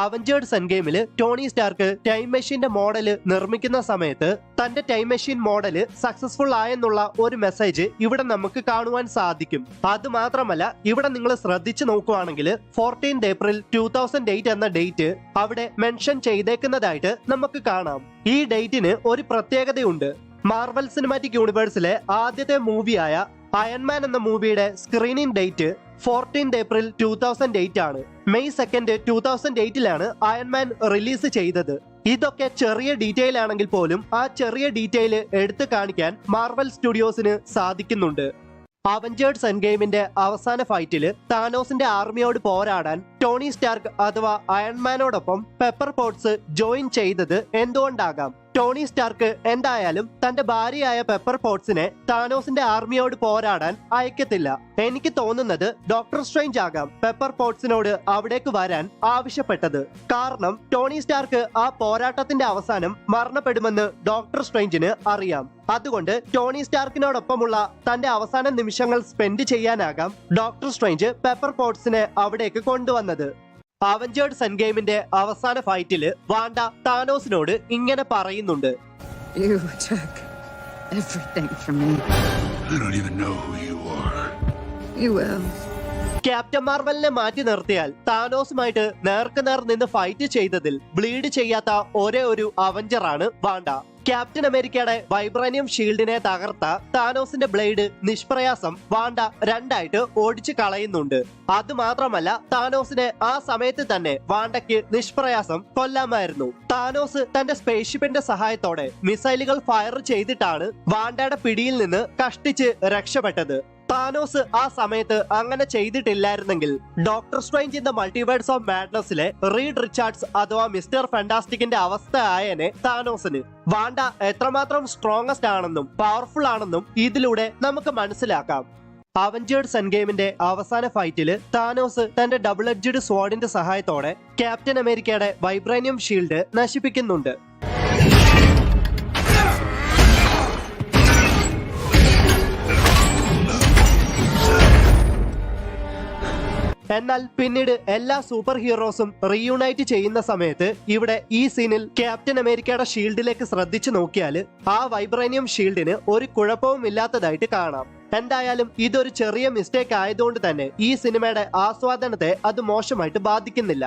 Avengers end ഗെയിമില് Tony Stark time മെഷീന്റെ model നിർമ്മിക്കുന്ന സമയത്ത് തന്റെ ടൈം മെഷീൻ മോഡല് സക്സസ്ഫുൾ ആയെന്നുള്ള ഒരു മെസ്സേജ് ഇവിടെ നമുക്ക് കാണുവാൻ സാധിക്കും. അത് മാത്രമല്ല, ഇവിടെ നിങ്ങൾ ശ്രദ്ധിച്ചു നോക്കുവാണെങ്കിൽ 14 ഏപ്രിൽ 2008 എന്ന ഡേറ്റ് അവിടെ മെൻഷൻ ചെയ്തേക്കുന്നതായിട്ട് നമുക്ക് കാണാം. ഈ ഡേറ്റിന് ഒരു പ്രത്യേകതയുണ്ട്. മാർവൽ സിനിമാറ്റിക് യൂണിവേഴ്സിലെ ആദ്യത്തെ മൂവിയായ അയൺമാൻ എന്ന മൂവിയുടെ സ്ക്രീനിങ് ഡേറ്റ് 14 ഏപ്രിൽ 2008 ആണ്. മെയ് 2 2008 അയൺമാൻ റിലീസ് ചെയ്തത്. ഇതൊക്കെ ചെറിയ ഡീറ്റെയിൽ ആണെങ്കിൽ പോലും ആ ചെറിയ ഡീറ്റെയിൽ എടുത്തു കാണിക്കാൻ മാർവൽ സ്റ്റുഡിയോസിന് സാധിക്കുന്നുണ്ട്. അവഞ്ചേഴ്സ് എൻഡ് ഗെയിമിന്റെ അവസാന ഫൈറ്റില് താനോസിന്റെ ആർമിയോട് പോരാടാൻ ടോണി സ്റ്റാർക്ക് അഥവാ അയൺമാനോടൊപ്പം പെപ്പർ പോട്ട്സ് ജോയിൻ ചെയ്തത് എന്തുകൊണ്ടാകാം? ടോണി സ്റ്റാർക്ക് എന്തായാലും തന്റെ ഭാര്യയായ പെപ്പർ പോട്ട്സിനെ താനോസിന്റെ ആർമിയോട് പോരാടാൻ അയക്കത്തില്ല. എനിക്ക് തോന്നുന്നത് ഡോക്ടർ സ്ട്രേഞ്ച് ആകാം പെപ്പർ പോട്ട്സിനോട് അവിടേക്ക് വരാൻ ആവശ്യപ്പെട്ടത്. കാരണം ടോണി സ്റ്റാർക്ക് ആ പോരാട്ടത്തിന്റെ അവസാനം മരണപ്പെടുമെന്ന് ഡോക്ടർ സ്ട്രേഞ്ചിന് അറിയാം. അതുകൊണ്ട് ടോണി സ്റ്റാർക്കിനോടൊപ്പമുള്ള തന്റെ അവസാന നിമിഷങ്ങൾ സ്പെൻഡ് ചെയ്യാനാകാം ഡോക്ടർ സ്ട്രേഞ്ച് പെപ്പർ പോട്ട്സിനെ അവിടേക്ക് കൊണ്ടുവന്നത്. അവഞ്ചേഴ്സ് എൻഡ് ഗെയിമിന്റെ അവസാന ഫൈറ്റില് വാണ്ട താനോസിനോട് ഇങ്ങനെ പറയുന്നുണ്ട്, You took everything from me. I don't even know who you are. You will. Captain മാർവലിനെ മാറ്റി നിർത്തിയാൽ താനോസുമായിട്ട് നേർക്കുനേർ നിന്ന് ഫൈറ്റ് ചെയ്തതിൽ ബ്ലീഡ് ചെയ്യാത്ത ഒരേ ഒരു അവഞ്ചറാണ് വാണ്ട. ക്യാപ്റ്റൻ അമേരിക്കയുടെ വൈബ്രാനിയം ഷീൽഡിനെ തകർത്ത താനോസിന്റെ ബ്ലേഡ് നിഷ്പ്രയാസം വാണ്ട രണ്ടായിട്ട് ഓടിച്ചു കളയുന്നുണ്ട്. അത് മാത്രമല്ല, താനോസിനെ ആ സമയത്ത് തന്നെ വാണ്ടയ്ക്ക് നിഷ്പ്രയാസം കൊല്ലാമായിരുന്നു. താനോസ് തന്റെ സ്പേസ്ഷിപ്പിന്റെ സഹായത്തോടെ മിസൈലുകൾ ഫയർ ചെയ്തിട്ടാണ് വാണ്ടയുടെ പിടിയിൽ നിന്ന് കഷ്ടിച്ച് രക്ഷപ്പെട്ടത്. താനോസ് ആ സമയത്ത് അങ്ങനെ ചെയ്തിട്ടില്ലായിരുന്നെങ്കിൽ Doctor Strange in the multiverse of മാഡ്നസിലെ റീഡ് റിച്ചാർഡ്സ് അഥവാ മിസ്റ്റർ ഫാന്റാസ്റ്റിക്കിന്റെ അവസ്ഥ ആയേനെ താനോസിന്. വാണ്ട എത്രമാത്രം സ്ട്രോങ്ങസ്റ്റ് ആണെന്നും പവർഫുൾ ആണെന്നും ഇതിലൂടെ നമുക്ക് മനസ്സിലാക്കാം. അവഞ്ചേഴ്സ് എൻഡ് ഗെയിമിന്റെ അവസാന ഫൈറ്റില് താനോസ് തന്റെ ഡബിൾ എഡ്ജഡ് സ്വാഡിന്റെ സഹായത്തോടെ ക്യാപ്റ്റൻ അമേരിക്കയുടെ വൈബ്രാനിയം ഷീൽഡ് നശിപ്പിക്കുന്നുണ്ട്. എന്നാൽ പിന്നീട് എല്ലാ സൂപ്പർ ഹീറോസും റീയൂണൈറ്റ് ചെയ്യുന്ന സമയത്ത് ഇവിടെ ഈ സീനിൽ ക്യാപ്റ്റൻ അമേരിക്കയുടെ ഷീൽഡിലേക്ക് ശ്രദ്ധിച്ചു നോക്കിയാൽ ആ വൈബ്രാനിയം ഷീൽഡിന് ഒരു കുഴപ്പവും ഇല്ലാത്തതായിട്ട് കാണാം. എന്തായാലും ഇതൊരു ചെറിയ മിസ്റ്റേക്ക് ആയതുകൊണ്ട് തന്നെ ഈ സിനിമയുടെ ആസ്വാദനത്തെ അത് മോശമായിട്ട് ബാധിക്കുന്നില്ല.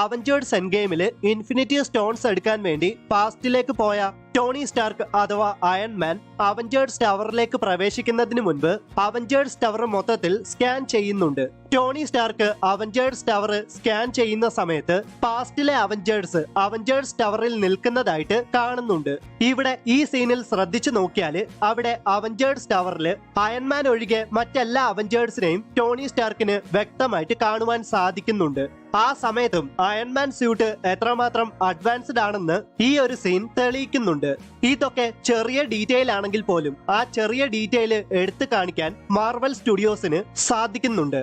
അവഞ്ചേഴ്സ് എൻഡ് ഗെയിമില് ഇൻഫിനിറ്റി സ്റ്റോൺസ് എടുക്കാൻ വേണ്ടി പാസ്റ്റിലേക്ക് പോയ ടോണി സ്റ്റാർക്ക് അഥവാ അയൺമാൻ അവഞ്ചേഴ്സ് ടവറിലേക്ക് പ്രവേശിക്കുന്നതിന് മുൻപ് അവഞ്ചേഴ്സ് ടവർ മൊത്തത്തിൽ സ്കാൻ ചെയ്യുന്നുണ്ട്. Tony Stark Avengers tower scan ചെയ്യുന്ന സമയത്ത് പാസ്റ്റിലെ അവഞ്ചേഴ്സ് ടവറിൽ നിൽക്കുന്നതായിട്ട് കാണുന്നുണ്ട്. ഇവിടെ ഈ സീനിൽ ശ്രദ്ധിച്ചു നോക്കിയാൽ അവിടെ അവഞ്ചേഴ്സ് ടവറിൽ അയൺമാൻ ഒഴികെ മറ്റെല്ലാ അവഞ്ചേഴ്സിനെയും ടോണി സ്റ്റാർക്കിന് വ്യക്തമായിട്ട് കാണുവാൻ സാധിക്കുന്നുണ്ട്. ആ സമയത്തും അയൺമാൻ സ്യൂട്ട് എത്രമാത്രം അഡ്വാൻസ്ഡ് ആണെന്ന് ഈ ഒരു സീൻ തെളിയിക്കുന്നുണ്ട്. ഇതൊക്കെ ചെറിയ ഡീറ്റെയിൽ ആണെങ്കിൽ പോലും ആ ചെറിയ ഡീറ്റെയിൽ എടുത്തു കാണിക്കാൻ മാർവൽ സ്റ്റുഡിയോസിന് സാധിക്കുന്നുണ്ട്.